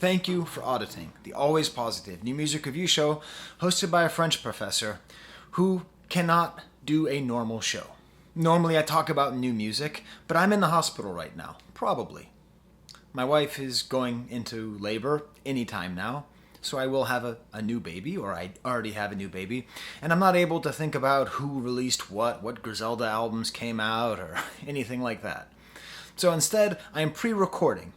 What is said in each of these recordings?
Thank you for auditing the Always Positive new music review show hosted by a French professor who cannot do a normal show. Normally I talk about new music, but I'm in the hospital right now, probably. My wife is going into labor anytime now, so I will have a new baby, or I already have a new baby, and I'm not able to think about who released what Griselda albums came out, or anything like that. So instead, I am pre-recording.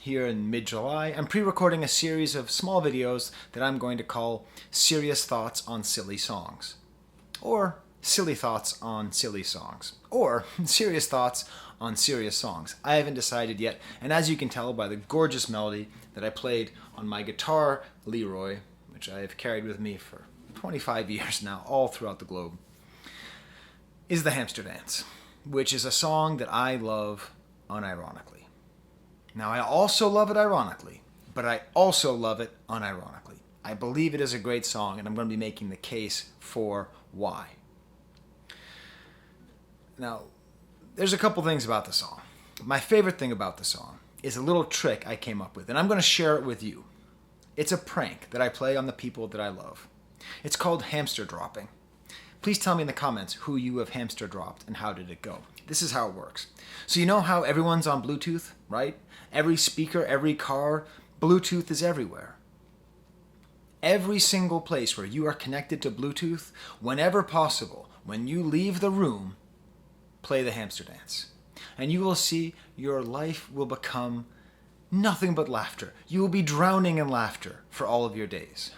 Here in mid-July, I'm pre-recording a series of small videos that I'm going to call Serious Thoughts on Silly Songs. Or Silly Thoughts on Silly Songs. Or Serious Thoughts on Serious Songs. I haven't decided yet, and as you can tell by the gorgeous melody that I played on my guitar Leroy, which I have carried with me for 25 years now, all throughout the globe, is the Hampsterdance, which is a song that I love unironically. Now, I also love it ironically, but I also love it unironically. I believe it is a great song, and I'm going to be making the case for why. Now, there's a couple things about the song. My favorite thing about the song is a little trick I came up with, and I'm going to share it with you. It's a prank that I play on the people that I love. It's called hamster dropping. Please tell me in the comments who you have hamster dropped and how did it go. This is how it works. So you know how everyone's on Bluetooth, right? Every speaker, every car, Bluetooth is everywhere. Every single place where you are connected to Bluetooth, whenever possible, when you leave the room, play the Hampsterdance. And you will see your life will become nothing but laughter. You will be drowning in laughter for all of your days.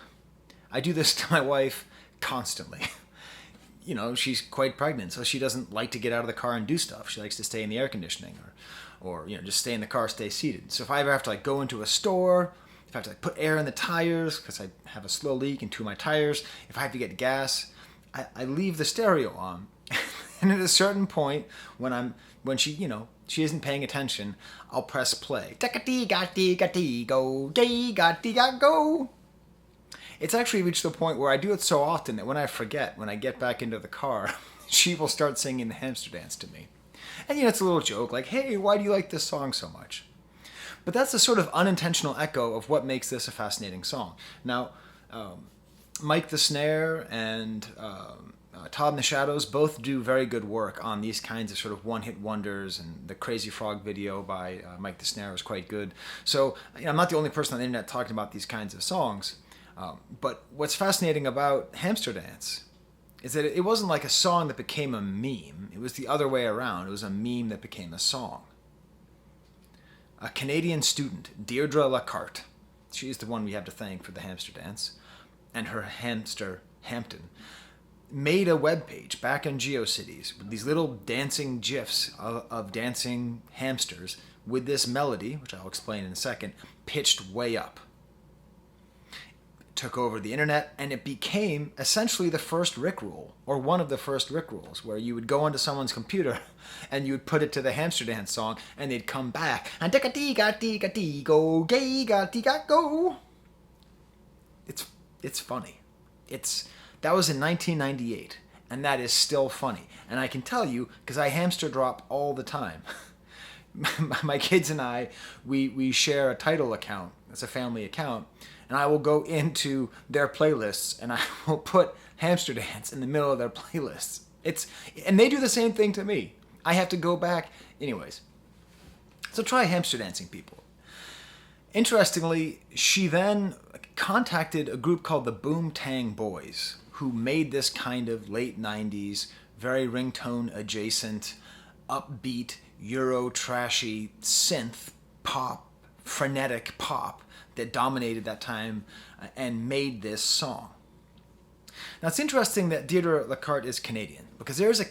I do this to my wife constantly. You know, she's quite pregnant, so she doesn't like to get out of the car and do stuff. She likes to stay in the air conditioning or just stay in the car, stay seated. So if I ever have to go into a store, if I have to put air in the tires because I have a slow leak in two of my tires, if I have to get gas, I leave the stereo on. And at a certain point, when she isn't paying attention, I'll press play. Dach-a-dee-gah-dee-gah-dee-go, dee-gah-dee-gah-go. It's actually reached the point where I do it so often that when I forget, when I get back into the car, she will start singing the Hampsterdance to me. And it's a little joke, like, hey, why do you like this song so much? But that's a sort of unintentional echo of what makes this a fascinating song. Now, Mike the Snare and Todd in the Shadows both do very good work on these kinds of sort of one-hit wonders, and the Crazy Frog video by Mike the Snare is quite good. So I'm not the only person on the internet talking about these kinds of songs. But what's fascinating about Hampsterdance is that it wasn't like a song that became a meme. It was the other way around. It was a meme that became a song. A Canadian student, Deirdre Lacarte, she's the one we have to thank for the Hampsterdance, and her hamster, Hampton, made a webpage back in GeoCities with these little dancing GIFs of dancing hamsters with this melody, which I'll explain in a second, pitched way up. Took over the internet, and it became essentially the first Rickroll, or one of the first Rickrolls, where you would go onto someone's computer and you would put it to the Hampsterdance song, and they'd come back and Dach-a-dee-gah-dee-gah-dee-go, dee-gah-dee-gah-go. It's funny. That was in 1998, and that is still funny. And I can tell you because I hamster drop all the time. My kids and I, we share a Tidal account. It's a family account. And I will go into their playlists and I will put Hampsterdance in the middle of their playlists. And they do the same thing to me. I have to go back. Anyways. So try Hampsterdancing, people. Interestingly, she then contacted a group called the Boom Tang Boys, who made this kind of late 90s, very ringtone adjacent, upbeat, Euro trashy synth pop, frenetic pop that dominated that time and made this song. Now it's interesting that Deirdre Lacarte is Canadian, because there is a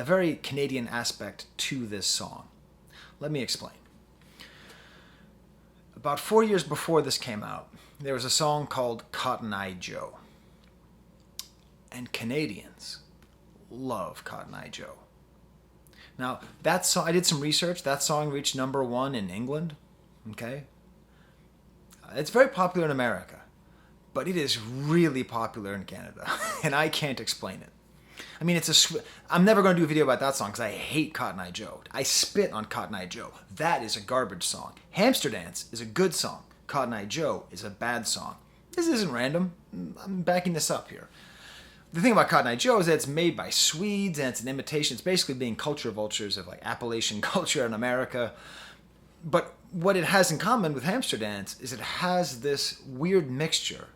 very Canadian aspect to this song. Let me explain. About 4 years before this came out, there was a song called Cotton Eye Joe. And Canadians love Cotton Eye Joe. Now, that song, I did some research. That song reached #1 in England. Okay? It's very popular in America, but it is really popular in Canada, and I can't explain it. I mean, I'm never going to do a video about that song because I hate Cotton Eye Joe. I spit on Cotton Eye Joe. That is a garbage song. Hampsterdance is a good song. Cotton Eye Joe is a bad song. This isn't random. I'm backing this up here. The thing about Cotton Eye Joe is that it's made by Swedes and it's an imitation. It's basically being culture vultures of like Appalachian culture in America. But what it has in common with Hampsterdance is it has this weird mixture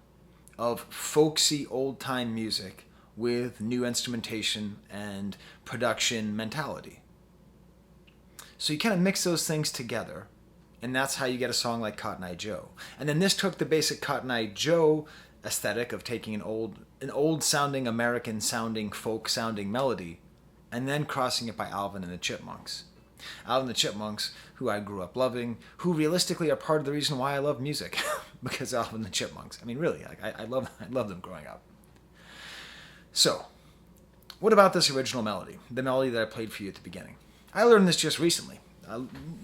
of folksy old-time music with new instrumentation and production mentality. So you kind of mix those things together, and that's how you get a song like Cotton Eye Joe. And then this took the basic Cotton Eye Joe aesthetic of taking an old-sounding, American-sounding, folk-sounding melody, and then crossing it by Alvin and the Chipmunks. Alvin and the Chipmunks, who I grew up loving, who realistically are part of the reason why I love music, because Alvin and the Chipmunks. I mean, really, I love them growing up. So, what about this original melody, the melody that I played for you at the beginning? I learned this just recently,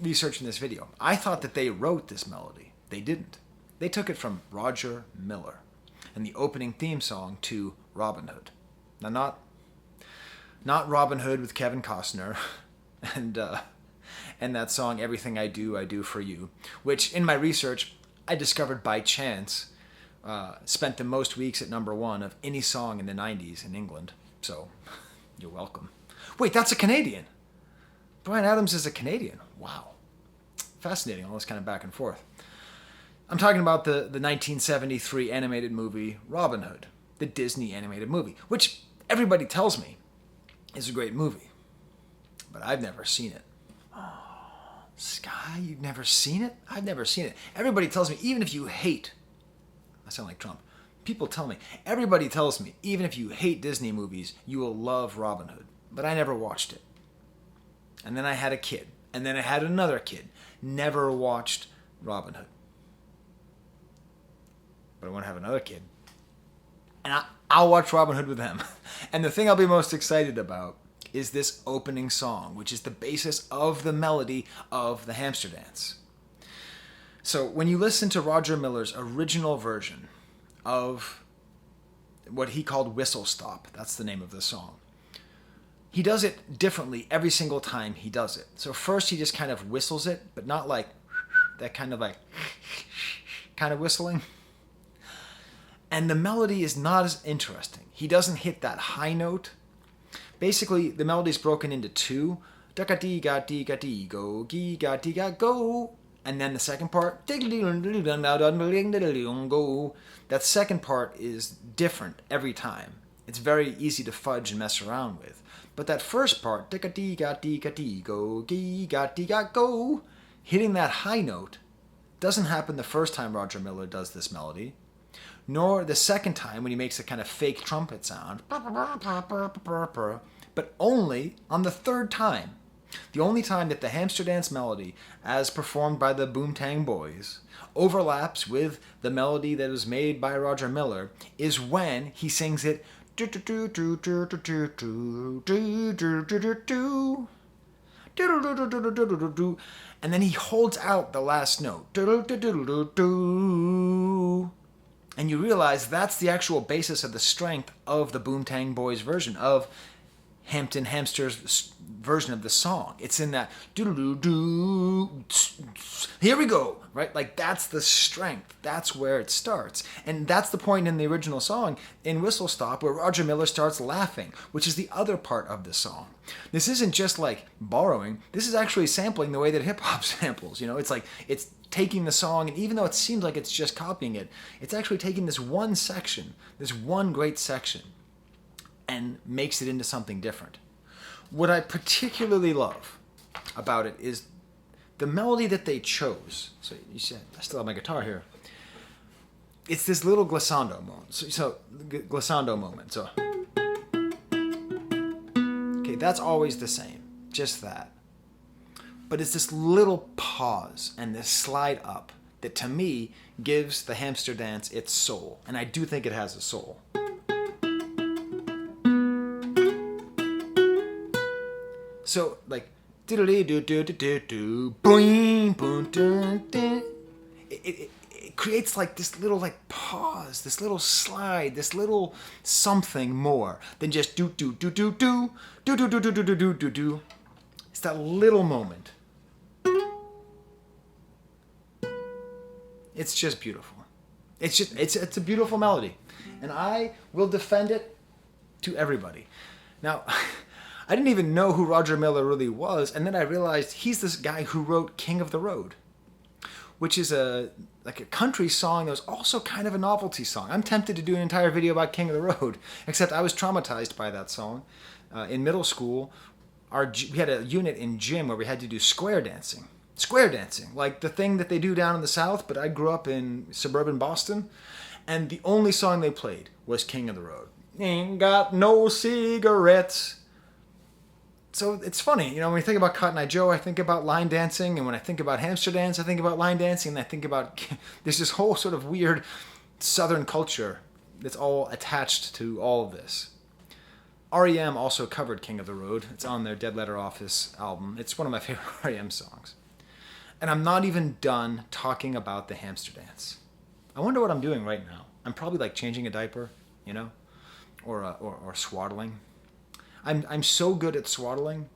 researching this video. I thought that they wrote this melody. They didn't. They took it from Roger Miller and the opening theme song to Robin Hood. Now, not Robin Hood with Kevin Costner and that song Everything I Do for You, which in my research I discovered by chance spent the most weeks at #1 of any song in the 90s in England. So, you're welcome. Wait, that's a Canadian. Bryan Adams is a Canadian. Wow. Fascinating, all this kind of back and forth. I'm talking about the 1973 animated movie Robin Hood, the Disney animated movie, which everybody tells me is a great movie. But I've never seen it. Oh, Sky, you've never seen it? I've never seen it. Everybody tells me, even if you hate, I sound like Trump, people tell me, everybody tells me, even if you hate Disney movies, you will love Robin Hood. But I never watched it. And then I had a kid. And then I had another kid. Never watched Robin Hood. But I want to have another kid. And I'll watch Robin Hood with them. And the thing I'll be most excited about is this opening song, which is the basis of the melody of the Hampsterdance. So when you listen to Roger Miller's original version of what he called Whistle Stop, that's the name of the song, he does it differently every single time he does it. So first he just kind of whistles it, but not like that kind of whistling. And the melody is not as interesting. He doesn't hit that high note. Basically, the melody is broken into two. Dach-a-dee-gah-dee-gah-dee-go, dee-gah-dee-gah-go. And then the second part. That second part is different every time. It's very easy to fudge and mess around with. But that first part, Dach-a-dee-gah-dee-gah-dee-go, dee-gah-dee-gah-go, hitting that high note doesn't happen the first time Roger Miller does this melody, nor the second time when he makes a kind of fake trumpet sound, but only on the third time. The only time that the Hampsterdance melody, as performed by the Boomtang Boys, overlaps with the melody that was made by Roger Miller is when he sings it, and then he holds out the last note. And you realize that's the actual basis of the strength of the Boomtang Boys version of Hampton Hamster's version of the song. It's in that doo-doo-doo, here we go, right? Like that's the strength. That's where it starts. And that's the point in the original song in Whistle Stop where Roger Miller starts laughing, which is the other part of the song. This isn't just like borrowing. This is actually sampling the way that hip hop samples. You know, it's like it's taking the song, and even though it seems like it's just copying it, it's actually taking this one section, this one great section, and makes it into something different. What I particularly love about it is the melody that they chose. So you see, I still have my guitar here. It's this little glissando moment. So glissando moment. So, okay, that's always the same, just that. But it's this little pause and this slide up that to me gives the Hampsterdance its soul. And I do think it has a soul. So like it creates like this little like pause, this little slide, this little something more than just do do do do do do do do do do do do do. It's that little moment. It's just beautiful. It's a beautiful melody. And I will defend it to everybody. Now, I didn't even know who Roger Miller really was, and then I realized he's this guy who wrote King of the Road, which is a country song that was also kind of a novelty song. I'm tempted to do an entire video about King of the Road, except I was traumatized by that song. In middle school, we had a unit in gym where we had to do square dancing. Square dancing, like the thing that they do down in the South, but I grew up in suburban Boston, and the only song they played was King of the Road. Ain't got no cigarettes. So it's funny, when you think about Cotton Eye Joe, I think about line dancing, and when I think about Hampsterdance, I think about line dancing, and I think about there's this whole sort of weird Southern culture that's all attached to all of this. REM also covered King of the Road. It's on their Dead Letter Office album. It's one of my favorite REM songs. And I'm not even done talking about the Hampsterdance. I wonder what I'm doing right now. I'm probably changing a diaper, or swaddling. I'm so good at swaddling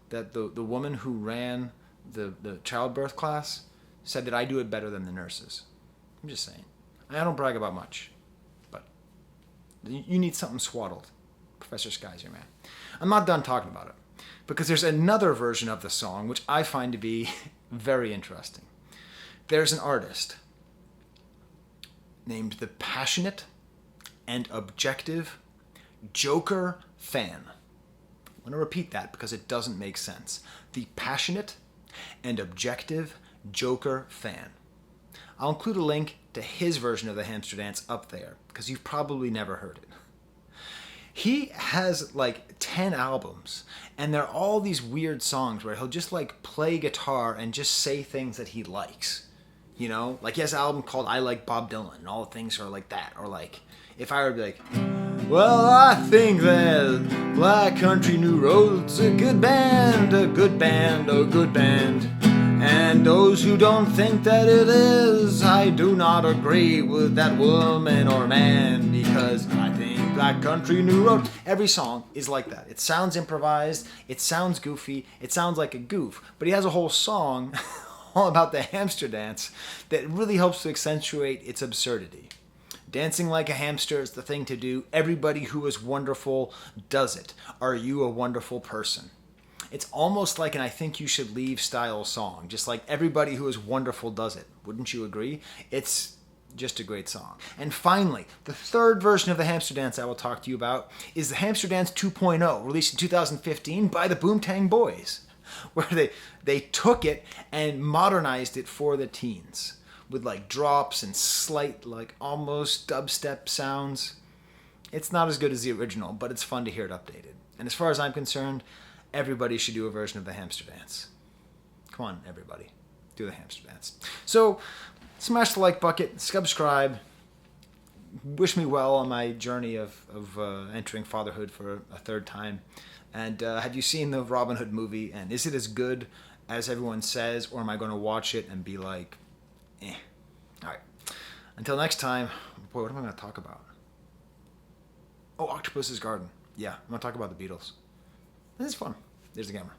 that the woman who ran the childbirth class said that I do it better than the nurses. I'm just saying. I don't brag about much, but you need something swaddled. Professor Sky's your man. I'm not done talking about it because there's another version of the song which I find to be very interesting. There's an artist named the Passionate and Objective Joker Fan. I'm going to repeat that because it doesn't make sense. The Passionate and Objective Joker Fan. I'll include a link to his version of the Hampsterdance up there because you've probably never heard it. He has 10 albums, and they're all these weird songs where he'll just play guitar and just say things that he likes. He has an album called I Like Bob Dylan, and all the things are like that. Or if I were to be well, I think that Black Country New Road's a good band, a good band, a good band. And those who don't think that it is, I do not agree with that woman or man, because I think Black Country New Road. Every song is like that. It sounds improvised, it sounds goofy, it sounds like a goof, but he has a whole song all about the Hampsterdance that really helps to accentuate its absurdity. Dancing like a hamster is the thing to do. Everybody who is wonderful does it. Are you a wonderful person? It's almost like an I Think You Should Leave style song. Just like everybody who is wonderful does it. Wouldn't you agree? It's just a great song. And finally, the third version of the Hampsterdance I will talk to you about is the Hampsterdance 2.0, released in 2015 by the Boomtang Boys, where they took it and modernized it for the teens with drops and slight almost dubstep sounds. It's not as good as the original, but it's fun to hear it updated. And as far as I'm concerned, everybody should do a version of the Hampsterdance. Come on, everybody. Do the Hampsterdance. So, smash the like bucket, subscribe, wish me well on my journey of entering fatherhood for a third time. And have you seen the Robin Hood movie? And is it as good as everyone says? Or am I going to watch it and be like, eh? All right. Until next time, boy, what am I going to talk about? Oh, Octopus's Garden. Yeah, I'm going to talk about the Beatles. This is fun. There's the camera.